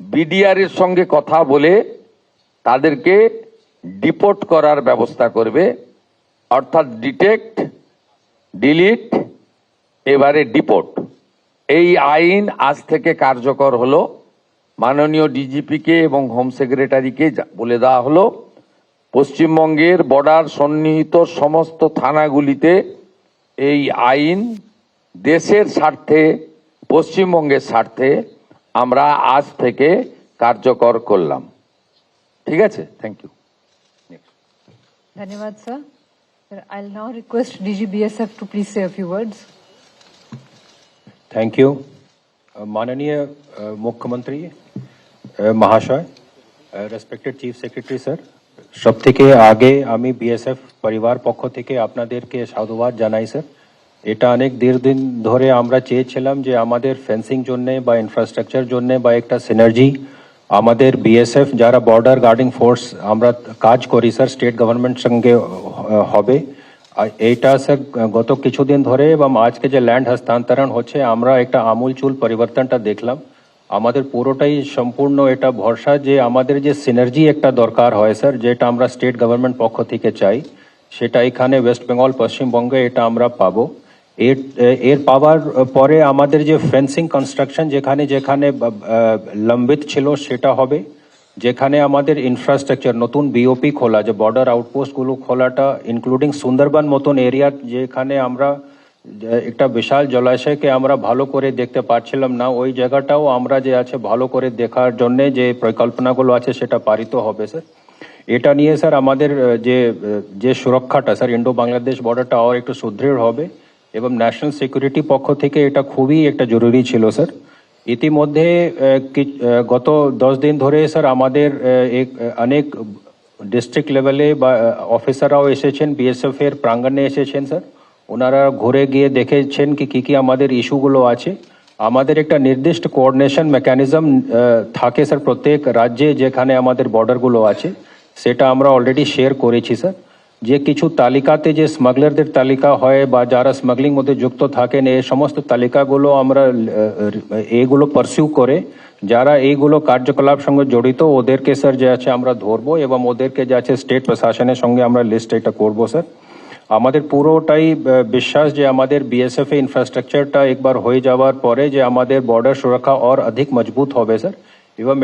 BDR এর সঙ্গে কথা বলে তাদেরকে ডিপোর্ট করার ব্যবস্থা করবে, অর্থাৎ ডিটেক্ট, ডিলিট, এবারে ডিপোর্ট। এই আইন আজ থেকে কার্যকর হলো। মাননীয় ডিজিপিকে এবং হোম সেক্রেটারিকে বলে দেওয়া হলো পশ্চিমবঙ্গের বর্ডার সন্নিহিত সমস্ত থানাগুলিতে এই আইন দেশের স্বার্থে, পশ্চিমবঙ্গের স্বার্থে আমরা আজ থেকে কার্যকর করলাম। ঠিক আছে, থ্যাংক ইউ। ধন্যবাদ sir. I'll now request DGBSF to please say a few words. Thank you. माननीय मुख्यमंत्री महाशय, रेस्पेक्टेड चीफ सेक्रेटरी सर, সব থেকে আগে আমি বিএসএফ পরিবার পক্ষ থেকে আপনাদেরকে সাধুবাদ জানাই স্যার। এটা অনেক দীর্ঘদিন ধরে আমরা চেয়েছিলাম যে আমাদের ফেন্সিং জন্য বা ইনফ্রাস্ট্রাকচার জন্য বা একটা সিনার্জি আমাদের বিএসএফ যারা বর্ডার গার্ডিং ফোর্স আমরা কাজ করি স্যার স্টেট গভর্নমেন্ট সঙ্গে হবে। এইটা স্যার গত কিছুদিন ধরে এবং আজকে যে ল্যান্ড হস্তান্তরণ হচ্ছে আমরা একটা আমূলচূল পরিবর্তনটা দেখলাম। আমাদের পুরোটাই সম্পূর্ণ এটা ভরসা যে আমাদের যে সিনার্জি একটা দরকার হয় স্যার, যেটা আমরা স্টেট গভর্নমেন্ট পক্ষ থেকে চাই, সেটা এখানে ওয়েস্ট বেঙ্গল পশ্চিমবঙ্গে এটা আমরা পাবো। এর পাওয়ার পরে আমাদের যে ফেন্সিং কনস্ট্রাকশন যেখানে যেখানে লম্বিত ছিল সেটা হবে, যেখানে আমাদের ইনফ্রাস্ট্রাকচার নতুন বিওপি খোলা, যে বর্ডার আউটপোস্টগুলো খোলাটা ইনক্লুডিং সুন্দরবন মতন এরিয়া যেখানে আমরা একটা বিশাল জলাশয়কে আমরা ভালো করে দেখতে পাচ্ছিলাম না, ওই জায়গাটাও আমরা যে আছে ভালো করে দেখার জন্য যে পরিকল্পনাগুলো আছে সেটা পারিত হবে স্যার। এটা নিয়ে স্যার আমাদের যে সুরক্ষাটা স্যার ইন্ডো বাংলাদেশ বর্ডারটা আর একটু সুদৃঢ় হবে এবং ন্যাশনাল সিকিউরিটি পক্ষ থেকে এটা খুবই একটা জরুরি ছিল স্যার। ইতিমধ্যে গত 10 দিন ধরে স্যার আমাদের অনেক ডিস্ট্রিক্ট লেভেলে বা অফিসাররাও এসেছেন, বিএসএফ এর প্রাঙ্গণে এসেছেন স্যার। ওনারা ঘুরে গিয়ে দেখেছেন কি কি আমাদের ইস্যুগুলো আছে। আমাদের একটা নির্দিষ্ট কোঅর্ডিনেশন মেকানিজম থাকে স্যার প্রত্যেক রাজ্যে যেখানে আমাদের বর্ডারগুলো আছে, সেটা আমরা অলরেডি শেয়ার করেছি স্যার। যে কিছু তালিকাতে যে স্মাগলারদের তালিকা হয় বা যারা স্মাগলিং মধ্যে যুক্ত থাকেন, এই সমস্ত তালিকাগুলো আমরা এইগুলো পারসিউ করে যারা এইগুলো কার্যকলাপ সঙ্গে জড়িত ওদেরকে স্যার যে আছে আমরা ধরবো এবং ওদেরকে যে আছে স্টেট প্রশাসনের সঙ্গে আমরা লিস্ট এটা করবো স্যার। আমাদের পুরোটাই বিশ্বাস যে আমাদের বিএসএফ এ ইনফ্রাস্ট্রাকচারটা একবার হয়ে যাওয়ার পরে যে আমাদের বর্ডার সুরক্ষা আর অধিক মজবুত হবে স্যার, এবং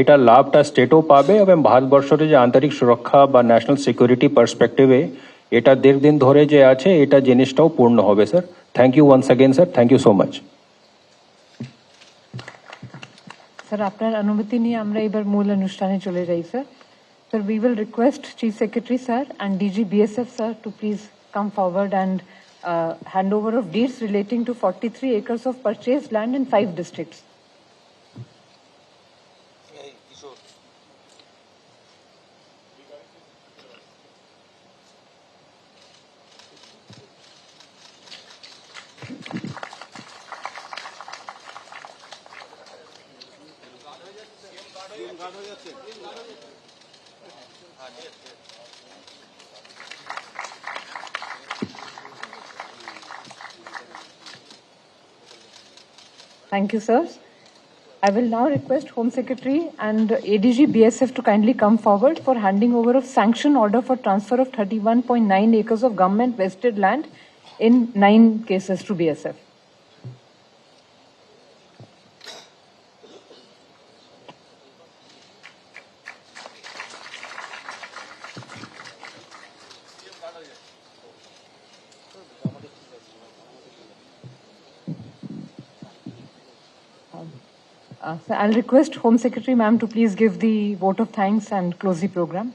এটা লাভটা স্টেটও পাবে এবং ভারতবর্ষের যে আন্তরিক সুরক্ষা বা ন্যাশনাল সিকিউরিটি পার্সপেক্টিভে এটা দীর্ঘদিন ধরে যে আছে এটা জিনিসটাও পূর্ণ হবে sir. Thank you once again sir, thank you so much. Sir আপনার অনুমতি নিয়ে আমরা এবার মূল অনুষ্ঠানে চলে যাই sir. Sir, we will request Chief Secretary Sir and DG BSF Sir to please come forward and handover of deeds relating to 43 acres of purchased land in 5 districts. Thank you, sir. I will now request Home Secretary and ADG BSF to kindly come forward for handing over of sanction order for transfer of 31.9 acres of government vested land in 9 cases to BSF. So I'll request Home Secretary ma'am to please give the vote of thanks and close the program.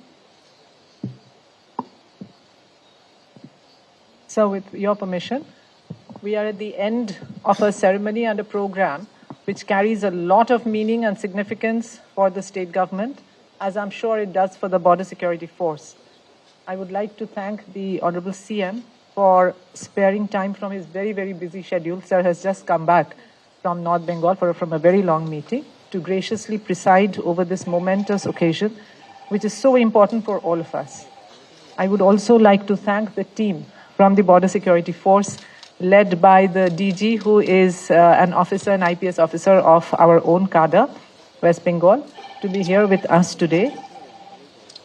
So with your permission, we are at the end of a ceremony and a program which carries a lot of meaning and significance for the state government, as I'm sure it does for the Border Security Force. I would like to thank the Honorable CM for sparing time from his very, very busy schedule. Sir has just come back from North Bengal from a very long meeting to graciously preside over this momentous occasion, which is so important for all of us. I would also like to thank the team from the Border Security Force, led by the DG, who is an officer, an IPS officer of our own cadre, West Bengal, to be here with us today.